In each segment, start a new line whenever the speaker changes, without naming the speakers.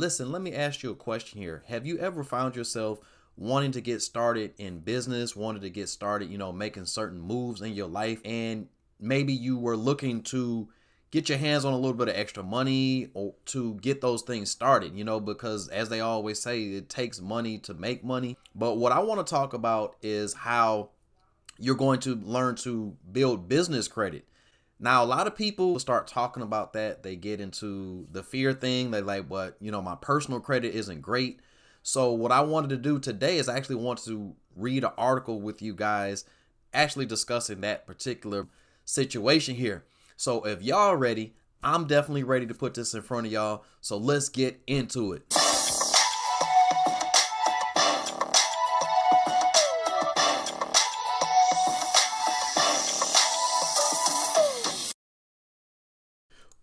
Listen, let me ask you a question here. Have you ever found yourself wanting to get started in business, wanted to get started, making certain moves in your life, and maybe you were looking to get your hands on a little bit of extra money or to get those things started, because as they always say, it takes money to make money. But what I want to talk about is how you're going to learn to build business credit. Now, a lot of people start talking about that. They get into the fear thing. They like, but my personal credit isn't great. So what I wanted to do today is I actually want to read an article with you guys actually discussing that particular situation here. So if y'all ready, I'm definitely ready to put this in front of y'all. So let's get into it.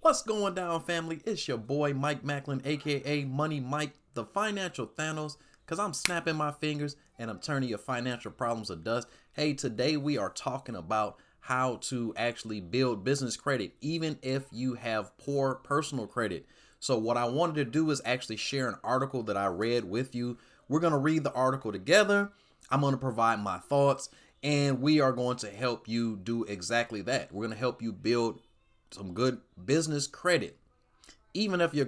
What's going down, family? It's your boy Mike Macklin, aka Money Mike, the financial Thanos, because I'm snapping my fingers and I'm turning your financial problems to dust. Hey, today we are talking about how to actually build business credit, even if you have poor personal credit. So what I wanted to do is actually share an article that I read with you. We're going to read the article together. I'm going to provide my thoughts, and we are going to help you do exactly that. We're going to help you build some good business credit, even if your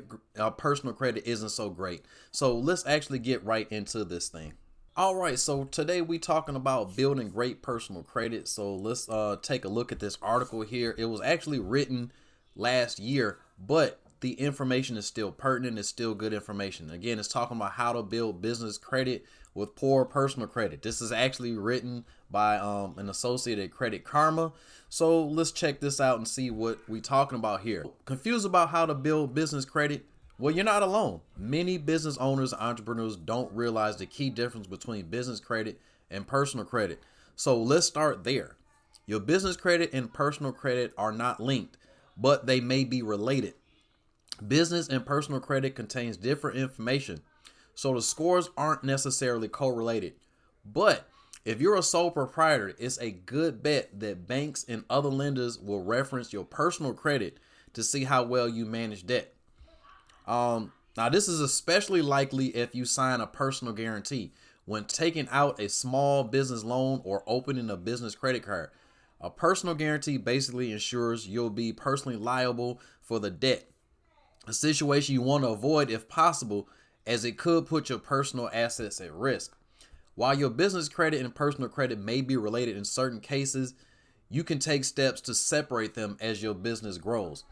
personal credit isn't so great. So let's actually get right into this thing. All right, so today we talking about building great personal credit. So let's take a look at this article here. It was actually written last year, but the information is still pertinent. It's still good information. Again, it's talking about how to build business credit with poor personal credit. This is actually written by an associate at Credit Karma. So let's check this out and see what we talking about here. Confused about how to build business credit? Well, you're not alone. Many business owners and entrepreneurs don't realize the key difference between business credit and personal credit. So let's start there. Your business credit and personal credit are not linked, but they may be related. Business and personal credit contains different information, so the scores aren't necessarily correlated. But if you're a sole proprietor, it's a good bet that banks and other lenders will reference your personal credit to see how well you manage debt. Now, this is especially likely if you sign a personal guarantee when taking out a small business loan or opening a business credit card. A personal guarantee basically ensures you'll be personally liable for the debt, a situation you want to avoid if possible, as it could put your personal assets at risk. While your business credit and personal credit may be related in certain cases, you can take steps to separate them as your business grows.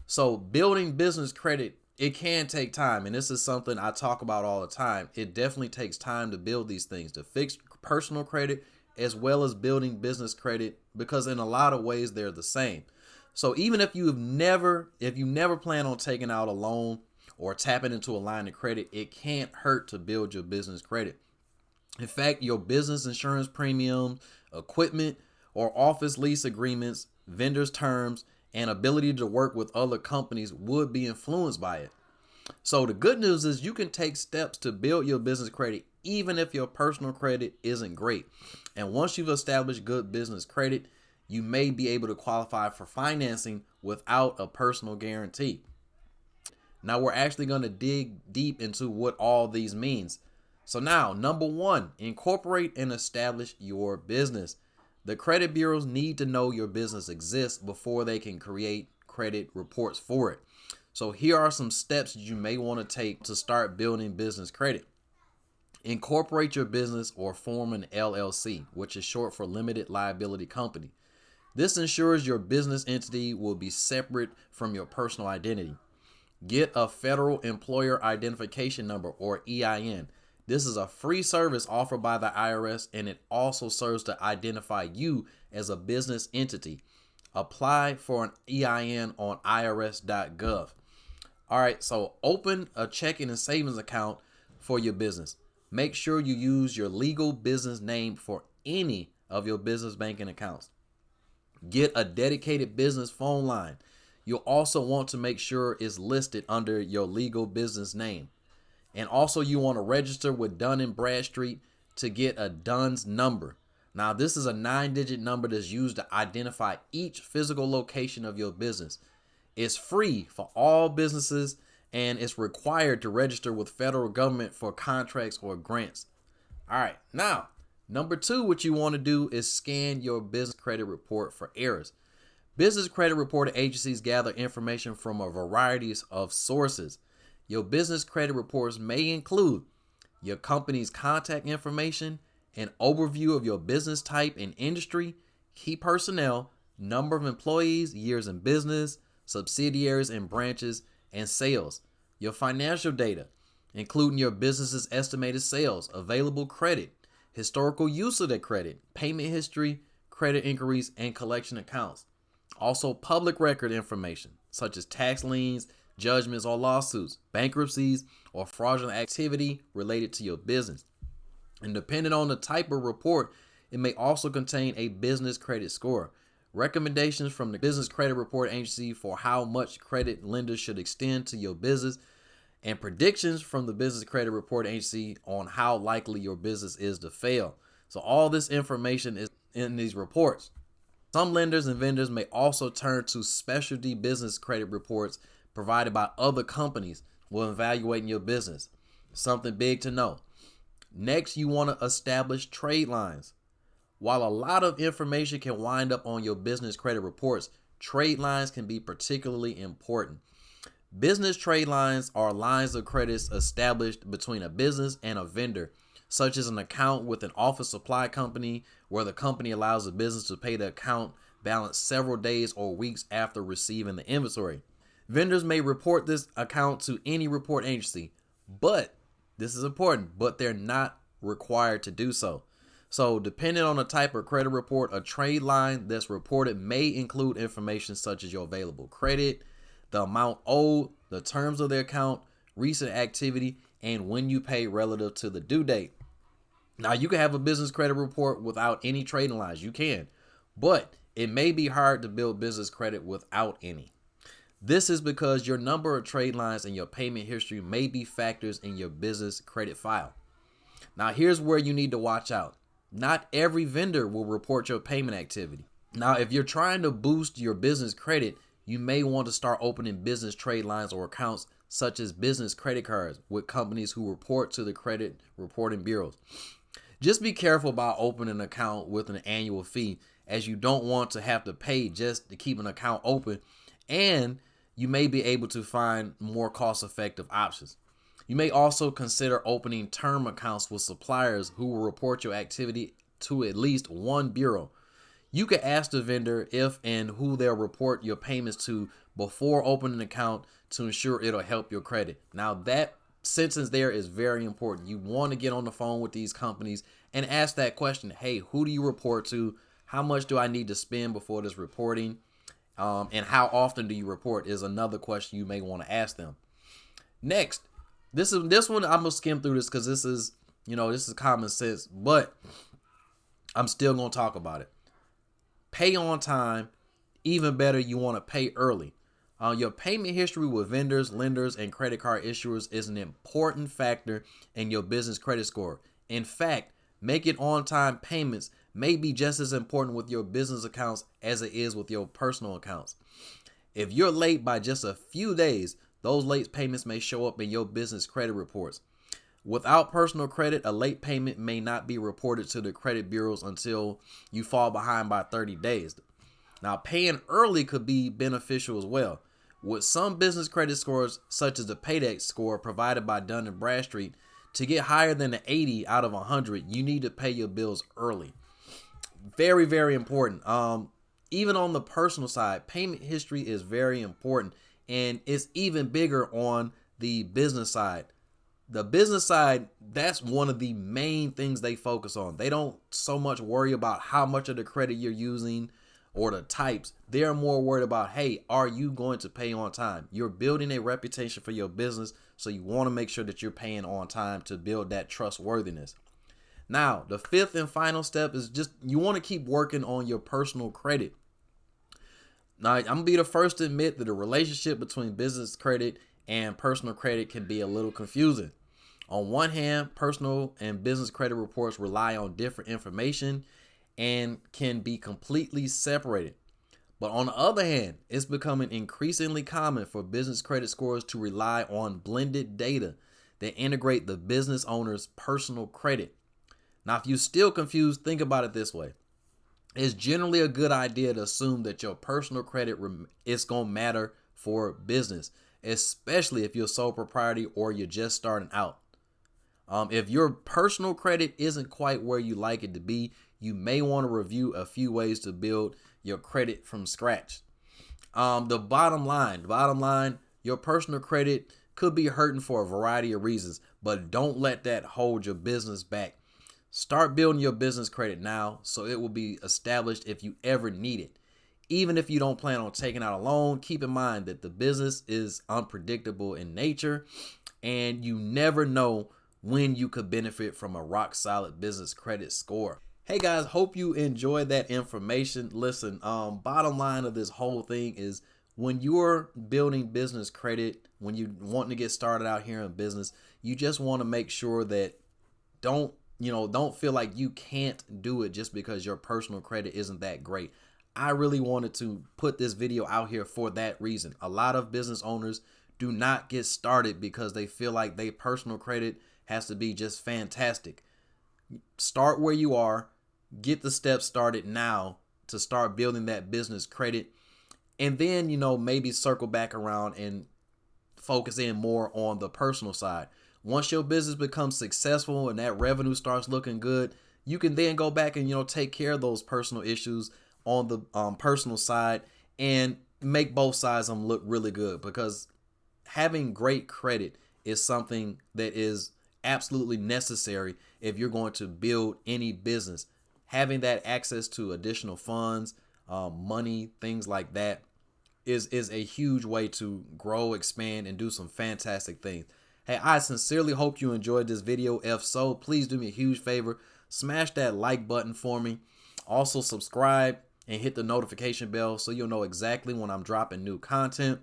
So building business credit, it can take time, and this is something I talk about all the time. It definitely takes time to build these things, to fix personal credit as well as building business credit, because in a lot of ways they're the same. So even if you never plan on taking out a loan or tapping into a line of credit, it can't hurt to build your business credit. In fact, your business insurance premiums, equipment or office lease agreements, vendors' terms, and ability to work with other companies would be influenced by it. So the good news is you can take steps to build your business credit even if your personal credit isn't great. And once you've established good business credit, you may be able to qualify for financing without a personal guarantee. Now we're actually going to dig deep into what all these means. So now, number one, incorporate and establish your business. The credit bureaus need to know your business exists before they can create credit reports for it. So here are some steps you may want to take to start building business credit. Incorporate your business or form an LLC, which is short for limited liability company. This ensures your business entity will be separate from your personal identity. Get a federal employer identification number or EIN. This is a free service offered by the IRS, and it also serves to identify you as a business entity. Apply for an EIN on irs.gov. All right, so open a checking and savings account for your business. Make sure you use your legal business name for any of your business banking accounts. Get a dedicated business phone line. You'll also want to make sure it's listed under your legal business name. And also you want to register with Dun & Bradstreet to get a DUNS number. Now this is a 9-digit number that's used to identify each physical location of your business. It's free for all businesses and it's required to register with federal government for contracts or grants. All right, now, number 2, what you want to do is scan your business credit report for errors. Business credit reporting agencies gather information from a variety of sources. Your business credit reports may include your company's contact information, an overview of your business type and industry, key personnel, number of employees, years in business, subsidiaries and branches, and sales. Your financial data, including your business's estimated sales, available credit, historical use of that credit, payment history, credit inquiries, and collection accounts. Also, public record information, such as tax liens, judgments or lawsuits, bankruptcies, or fraudulent activity related to your business. And depending on the type of report, it may also contain a business credit score, recommendations from the business credit report agency for how much credit lenders should extend to your business, and predictions from the business credit report agency on how likely your business is to fail. So all this information is in these reports. Some lenders and vendors may also turn to specialty business credit reports provided by other companies when evaluating your business. Something big to know. Next, you want to establish trade lines. While a lot of information can wind up on your business credit reports, trade lines can be particularly important. Business trade lines are lines of credits established between a business and a vendor, such as an account with an office supply company where the company allows the business to pay the account balance several days or weeks after receiving the inventory. Vendors may report this account to any report agency, but this is important, but they're not required to do so. So depending on the type of credit report, a trade line that's reported may include information such as your available credit, the amount owed, the terms of the account, recent activity, and when you pay relative to the due date. Now, you can have a business credit report without any trading lines. You can, but it may be hard to build business credit without any. This is because your number of trade lines and your payment history may be factors in your business credit file. Now, here's where you need to watch out. Not every vendor will report your payment activity. Now, if you're trying to boost your business credit, you may want to start opening business trade lines or accounts such as business credit cards with companies who report to the credit reporting bureaus. Just be careful about opening an account with an annual fee, as you don't want to have to pay just to keep an account open, and you may be able to find more cost-effective options. You may also consider opening term accounts with suppliers who will report your activity to at least one bureau. You can ask the vendor if and who they'll report your payments to before opening an account to ensure it'll help your credit. Now, that sentence there is very important. You want to get on the phone with these companies and ask that question. Hey, who do you report to? How much do I need to spend before this reporting? And how often do you report is another question you may want to ask them. Next, this one I'm gonna skim through this because this is common sense, but I'm still gonna talk about it. Pay on time. Even better, you want to pay early. Your payment history with vendors, lenders, and credit card issuers is an important factor in your business credit score. In fact, making on-time payments may be just as important with your business accounts as it is with your personal accounts. If you're late by just a few days, those late payments may show up in your business credit reports. Without personal credit, a late payment may not be reported to the credit bureaus until you fall behind by 30 days. Now, paying early could be beneficial as well. With some business credit scores, such as the Paydex score provided by Dun & Bradstreet, to get higher than an 80 out of 100, you need to pay your bills early. Very, very important. Even on the personal side, payment history is very important, and it's even bigger on the business side. The business side, that's one of the main things they focus on. They don't so much worry about how much of the credit you're using or the types. They're more worried about, hey, are you going to pay on time? You're building a reputation for your business, so you want to make sure that you're paying on time to build that trustworthiness. Now, the fifth and final step is just you want to keep working on your personal credit. Now, I'm going to be the first to admit that the relationship between business credit and personal credit can be a little confusing. On one hand, personal and business credit reports rely on different information and can be completely separated. But on the other hand, it's becoming increasingly common for business credit scores to rely on blended data that integrate the business owner's personal credit. Now, if you're still confused, think about it this way. It's generally a good idea to assume that your personal credit is going to matter for business, especially if you're sole proprietor or you're just starting out. If your personal credit isn't quite where you like it to be, you may want to review a few ways to build your credit from scratch. The bottom line, your personal credit could be hurting for a variety of reasons, but don't let that hold your business back. Start building your business credit now so it will be established if you ever need it. Even if you don't plan on taking out a loan, keep in mind that the business is unpredictable in nature and you never know when you could benefit from a rock solid business credit score. Hey guys, hope you enjoyed that information. Listen, bottom line of this whole thing is when you're building business credit, when you want to get started out here in business, you just want to make sure that don't feel like you can't do it just because your personal credit isn't that great. I really wanted to put this video out here for that reason. A lot of business owners do not get started because they feel like their personal credit has to be just fantastic. Start where you are, get the steps started now to start building that business credit, and then, maybe circle back around and focus in more on the personal side. Once your business becomes successful and that revenue starts looking good, you can then go back and, take care of those personal issues on the personal side and make both sides of them look really good, because having great credit is something that is absolutely necessary if you're going to build any business. Having that access to additional funds, money, things like that is a huge way to grow, expand, and do some fantastic things. Hey, I sincerely hope you enjoyed this video. If so, please do me a huge favor. Smash that like button for me. Also subscribe and hit the notification bell so you'll know exactly when I'm dropping new content.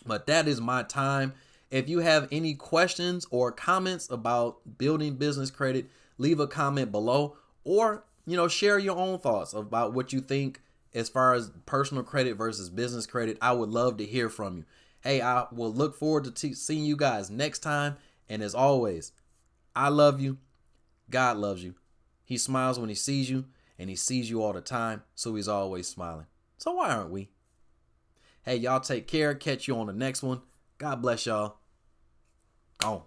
But that is my time. If you have any questions or comments about building business credit, leave a comment below, or, share your own thoughts about what you think as far as personal credit versus business credit. I would love to hear from you. Hey, I will look forward to seeing you guys next time. And as always, I love you. God loves you. He smiles when he sees you, and he sees you all the time, so he's always smiling. So why aren't we? Hey, y'all take care. Catch you on the next one. God bless y'all. Gone.